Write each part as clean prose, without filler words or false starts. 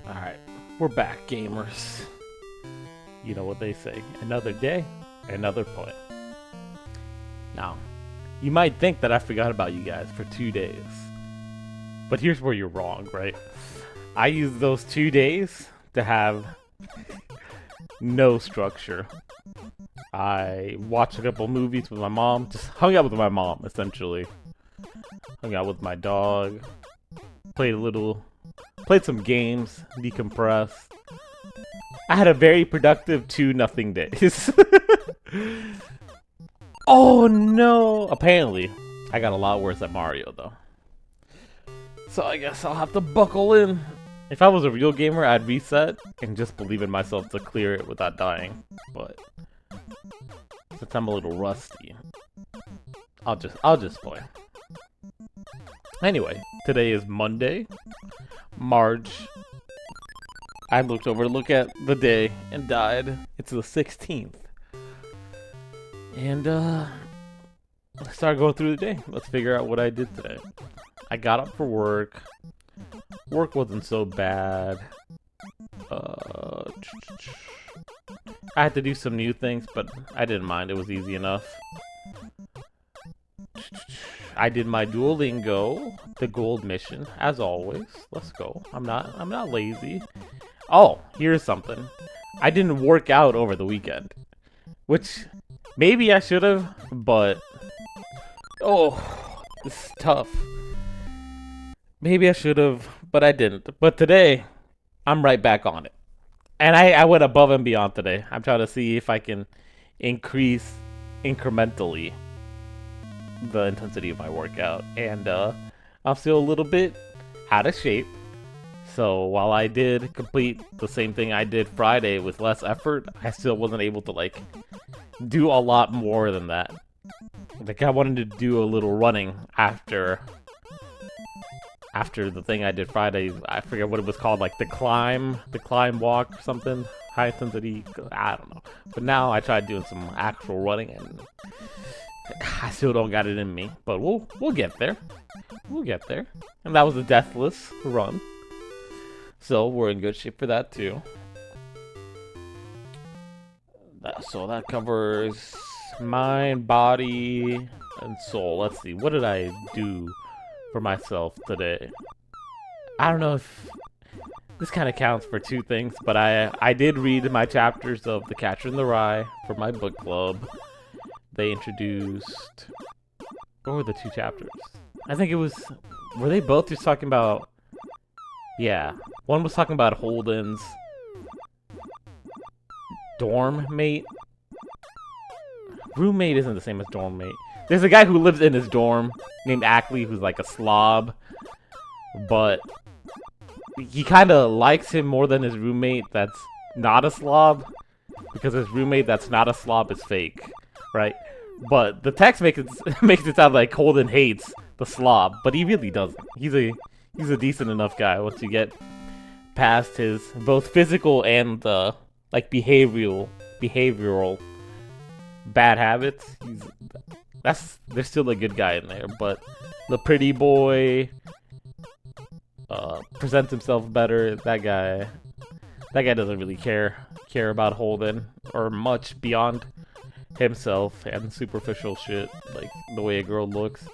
Alright, we're back, gamers. You know what they say. Another day, another play. Now, you might think that I forgot about you guys for 2 days. But here's where you're wrong, right? I used those 2 days to have no structure. I watched a couple movies with my mom, just hung out with my mom, essentially. Hung out with my dog, played some games, decompressed. I had a very productive 2-0 days. Oh no! Apparently, I got a lot worse at Mario though. So I guess I'll have to buckle in. If I was a real gamer, I'd reset and just believe in myself to clear it without dying. But since I'm a little rusty, I'll just play. Anyway, today is Monday, March. I looked over to look at the day and died. It's the 16th. And let's start going through the day. Let's figure out what I did today. I got up for work. Work wasn't so bad. I had to do some new things, but I didn't mind. It was easy enough. I did my Duolingo, the gold mission, as always. Let's go. I'm not lazy. Oh, here's something. I didn't work out over the weekend, which maybe I should have, but this is tough. Maybe I should have, but I didn't. But today, I'm right back on it. And I went above and beyond today. I'm trying to see if I can increase incrementally the intensity of my workout. And I'm still a little bit out of shape. So while I did complete the same thing I did Friday with less effort, I still wasn't able to do a lot more than that. I wanted to do a little running after the thing I did Friday. I forget what it was called, the climb walk or something. High intensity, I don't know. But now I tried doing some actual running and I still don't got it in me. But we'll get there. We'll get there. And that was a deathless run. So we're in good shape for that too. So that covers mind, body, and soul. Let's see, what did I do for myself today? I don't know if this kind of counts for two things, but I did read my chapters of The Catcher in the Rye for my book club. They introduced... What were the two chapters? I think it was... Were they both just talking about... Yeah. One was talking about Holden's dorm mate. Roommate isn't the same as dorm mate. There's a guy who lives in his dorm named Ackley who's like a slob. But he kind of likes him more than his roommate that's not a slob. Because his roommate that's not a slob is fake. Right? But the text makes it sound like Holden hates the slob. But he really doesn't. He's a decent enough guy once you get past his both physical and behavioral bad habits. There's still a good guy in there, but the pretty boy presents himself better. That guy doesn't really care about Holden or much beyond himself and superficial shit like the way a girl looks.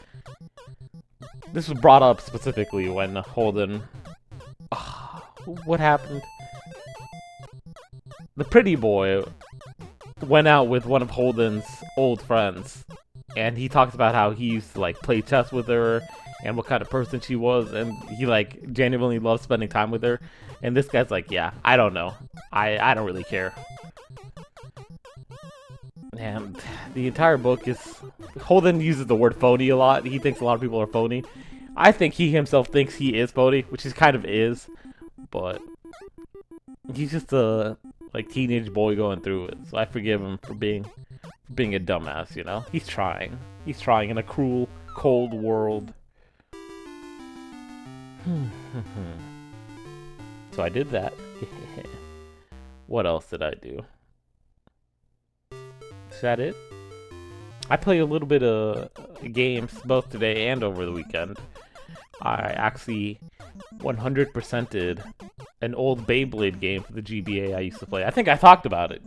This was brought up specifically when Holden... what happened? The pretty boy went out with one of Holden's old friends, and he talks about how he used to play chess with her and what kind of person she was, and he genuinely loved spending time with her. And this guy's like, yeah, I don't know. I don't really care. And the entire book is... Holden uses the word phony a lot. He thinks a lot of people are phony. I think he himself thinks he is phony, which he kind of is. But he's just a teenage boy going through it. So I forgive him for being a dumbass, you know? He's trying. He's trying in a cruel, cold world. So I did that. What else did I do? Is that it? I played a little bit of games both today and over the weekend. I actually 100%ed an old Beyblade game for the GBA I used to play. I think I talked about it.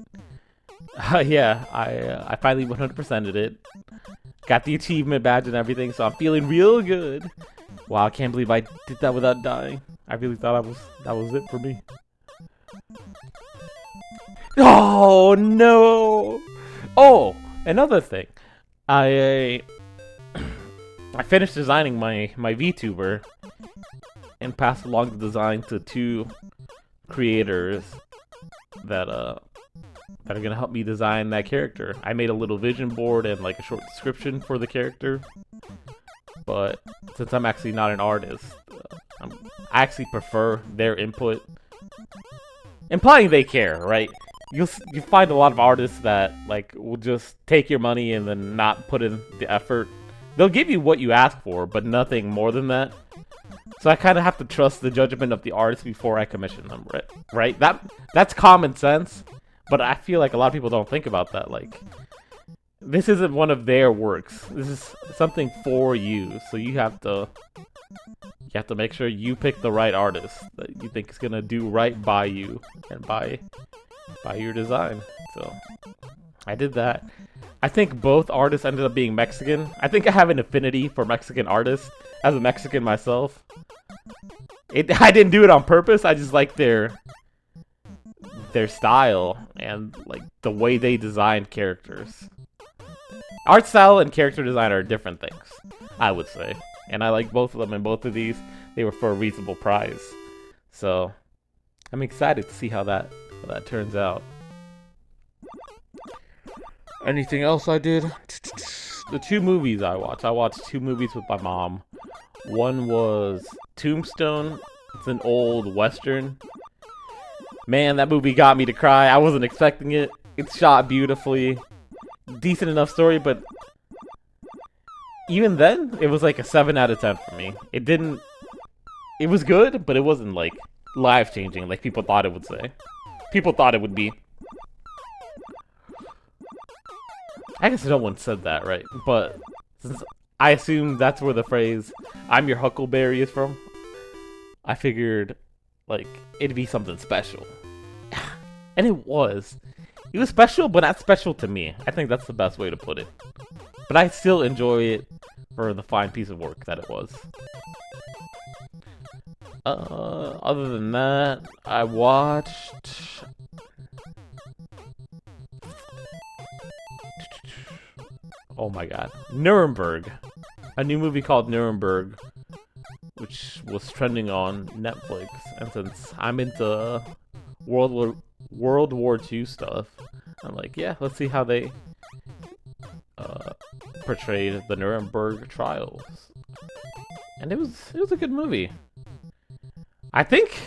Yeah, I finally 100%ed it. Got the achievement badge and everything, so I'm feeling real good. Wow, I can't believe I did that without dying. I really thought that was it for me. Oh no! Oh, another thing. I finished designing my VTuber and passed along the design to 2 creators that are gonna help me design that character. I made a little vision board and like a short description for the character. But since I'm actually not an artist, I actually prefer their input, implying they care, right? You find a lot of artists that like will just take your money and then not put in the effort. They'll give you what you ask for, but nothing more than that. So I kind of have to trust the judgment of the artist before I commission them, right? That's common sense, but I feel like a lot of people don't think about that. Like, this isn't one of their works. This is something for you, so you have to make sure you pick the right artist that you think is gonna do right by you and by your design. So I did that. I think both artists ended up being Mexican. I think I have an affinity for Mexican artists as a Mexican myself. I didn't do it on purpose. I just like their style and like the way they design characters. Art style and character design are different things, I would say. And I like both of them, and both of these, they were for a reasonable price. So I'm excited to see how that turns out. Anything else I did? The 2 movies I watched. I watched 2 movies with my mom. One was Tombstone. It's an old Western. Man, that movie got me to cry. I wasn't expecting it. It's shot beautifully. Decent enough story, but even then, it was like a 7 out of 10 for me. It was good, but it wasn't like life-changing like people thought it would say. People thought it would be. I guess no one said that, right? But since I assume that's where the phrase "I'm your Huckleberry" is from, I figured like it'd be something special. And it was. It was special, but not special to me. I think that's the best way to put it. But I still enjoy it for the fine piece of work that it was. Other than that, I watched... Oh my god. Nuremberg. A new movie called Nuremberg, which was trending on Netflix. And since I'm into World War II stuff, I'm like, yeah, let's see how they portrayed the Nuremberg trials. And it was a good movie. I think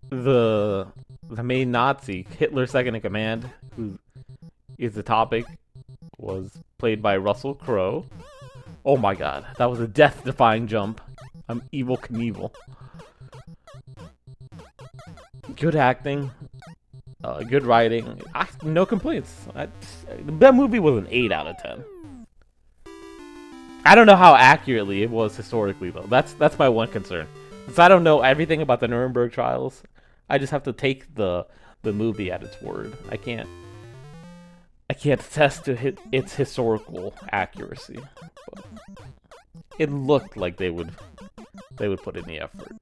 the main Nazi, Hitler's second in command, who is the topic, was played by Russell Crowe. Oh my god, that was a death-defying jump. I'm Evel Knievel. Good acting. Good writing. No complaints. That movie was an 8 out of 10. I don't know how accurately it was historically, though. That's my one concern. Since I don't know everything about the Nuremberg trials, I just have to take the movie at its word. I can't attest to its historical accuracy. But it looked like they would put in the effort.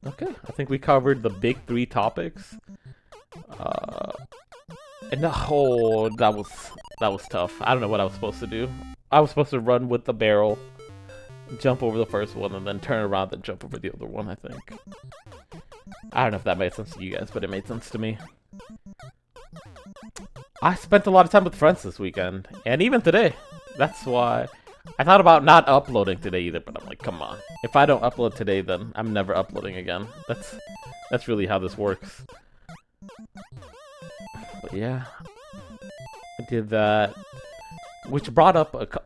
Okay, I think we covered the big 3 topics. And that was tough. I don't know what I was supposed to do. I was supposed to run with the barrel, jump over the first one, and then turn around and jump over the other one, I think. I don't know if that made sense to you guys, but it made sense to me. I spent a lot of time with friends this weekend, and even today. That's why I thought about not uploading today either, but I'm like, come on. If I don't upload today, then I'm never uploading again. That's really how this works. But yeah, I did that, which brought up okay.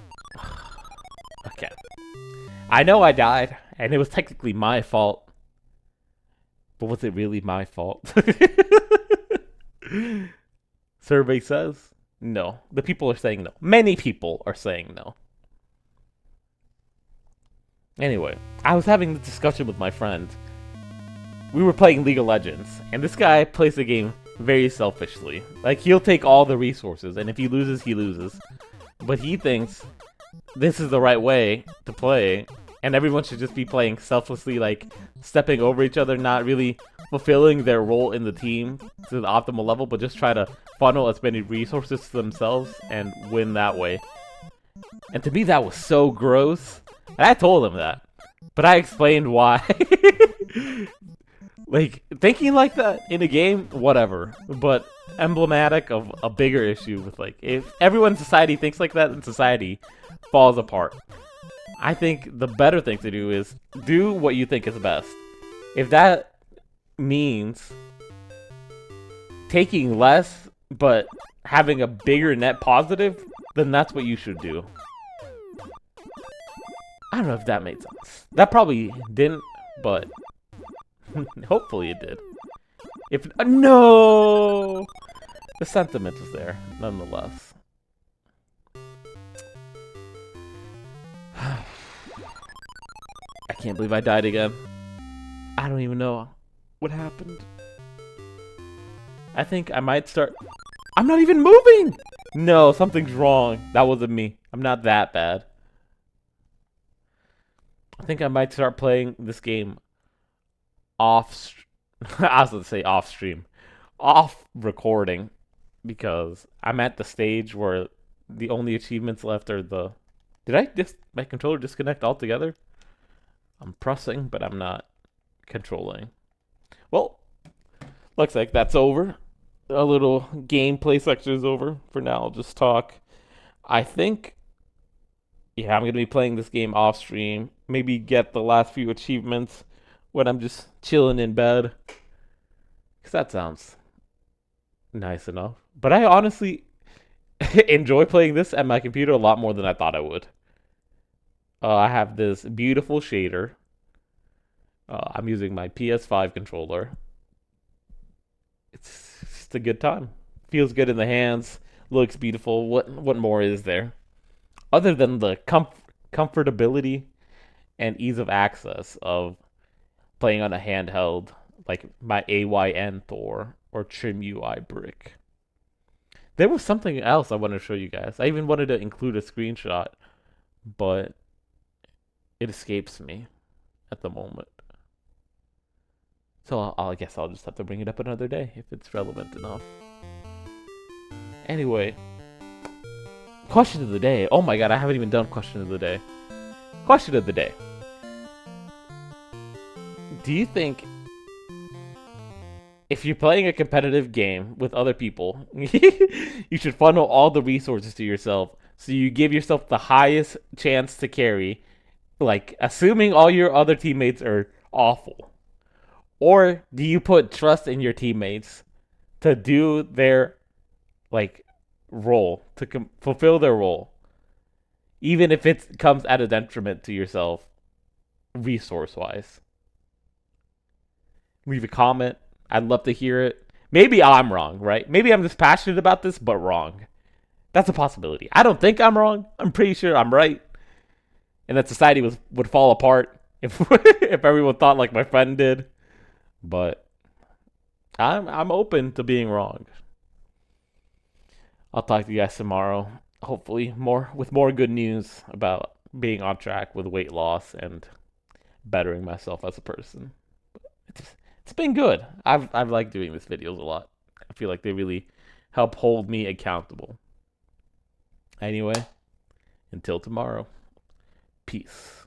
I know I died, and it was technically my fault, but was it really my fault? Survey says no. The people are saying no. Many people are saying no. Anyway, I was having this discussion with my friend, we were playing League of Legends, and this guy plays the game very selfishly. Like, he'll take all the resources, and if he loses, he loses. But he thinks this is the right way to play, and everyone should just be playing selflessly, like, stepping over each other, not really fulfilling their role in the team to the optimal level, but just try to funnel as many resources to themselves and win that way. And to me, that was so gross. And I told him that. But I explained why. Like, thinking like that in a game, whatever. But emblematic of a bigger issue with, like, if everyone in society thinks like that, then society falls apart. I think the better thing to do is do what you think is best. If that means taking less, but having a bigger net positive, then that's what you should do. I don't know if that made sense. That probably didn't, but hopefully it did. If no, the sentiment is there nonetheless. I can't believe I died again. I don't even know what happened. I think I might start. I'm not even moving! No, something's wrong. That wasn't me. I'm not that bad. I think I might start playing this game off. I was going to say off stream. Off recording. Because I'm at the stage where the only achievements left are the. Did my controller disconnect altogether? I'm pressing, but I'm not controlling. Well, looks like that's over. A little gameplay section is over. For now, I'll just talk. I think, yeah, I'm going to be playing this game off stream. Maybe get the last few achievements when I'm just chilling in bed. Because that sounds nice enough. But I honestly enjoy playing this at my computer a lot more than I thought I would. I have this beautiful shader. I'm using my PS5 controller. It's just a good time. Feels good in the hands. Looks beautiful. What more is there? Other than the comfortability and ease of access of playing on a handheld like my AYN Thor or Trim UI Brick. There was something else I wanted to show you guys. I even wanted to include a screenshot, but it escapes me at the moment. So I guess I'll just have to bring it up another day if it's relevant enough. Anyway, question of the day. Oh my god, I haven't even done question of the day. Question of the day. Do you think if you're playing a competitive game with other people, you should funnel all the resources to yourself so you give yourself the highest chance to carry, like assuming all your other teammates are awful? Or do you put trust in your teammates to do their like role, to fulfill their role, even if it comes at a detriment to yourself resource-wise? Leave a comment. I'd love to hear it. Maybe I'm wrong, right? Maybe I'm just passionate about this, but wrong. That's a possibility. I don't think I'm wrong. I'm pretty sure I'm right. And that society would fall apart if if everyone thought like my friend did. But I'm open to being wrong. I'll talk to you guys tomorrow. Hopefully with more good news about being on track with weight loss and bettering myself as a person. It's been good. I've liked doing these videos a lot. I feel like they really help hold me accountable. Anyway, until tomorrow. Peace.